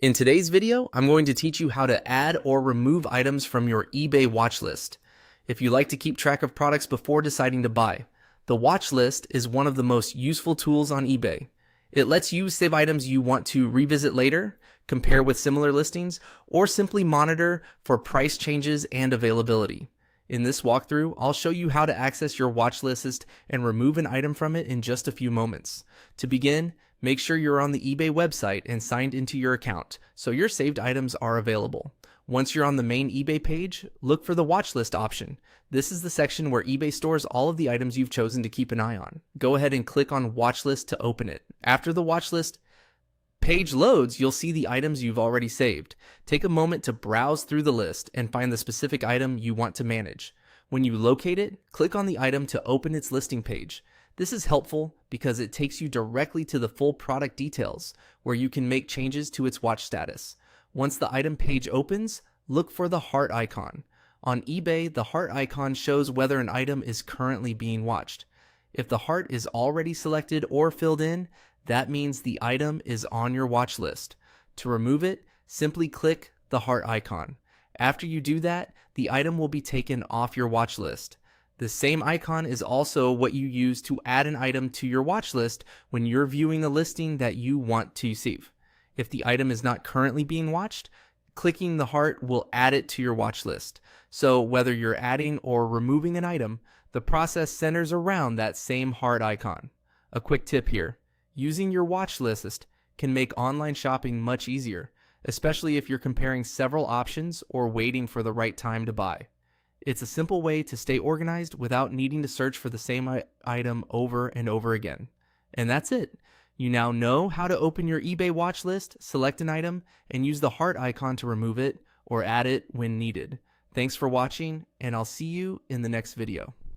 In today's video, I'm going to teach you how to add or remove items from your eBay watch list. If you like to keep track of products before deciding to buy, the watch list is one of the most useful tools on eBay. It lets you save items you want to revisit later, compare with similar listings, or simply monitor for price changes and availability. In this walkthrough, I'll show you how to access your watch list and remove an item from it in just a few moments. To begin, make sure you're on the eBay website and signed into your account so your saved items are available. Once you're on the main eBay page, look for the watch list option. This is the section where eBay stores all of the items you've chosen to keep an eye on. Go ahead and click on watch list to open it. After the watch list page loads, you'll see the items you've already saved. Take a moment to browse through the list and find the specific item you want to manage. When you locate it, click on the item to open its listing page. This is helpful because it takes you directly to the full product details where you can make changes to its watch status. Once the item page opens, look for the heart icon. On eBay, the heart icon shows whether an item is currently being watched. If the heart is already selected or filled in, that means the item is on your watch list. To remove it, simply click the heart icon. After you do that, the item will be taken off your watch list. The same icon is also what you use to add an item to your watch list when you're viewing a listing that you want to save. If the item is not currently being watched, clicking the heart will add it to your watch list. So whether you're adding or removing an item, the process centers around that same heart icon. A quick tip here. Using your watch list can make online shopping much easier, especially if you're comparing several options or waiting for the right time to buy. It's a simple way to stay organized without needing to search for the same item over and over again. And that's it. You now know how to open your eBay watch list, select an item, and use the heart icon to remove it or add it when needed. Thanks for watching, and I'll see you in the next video.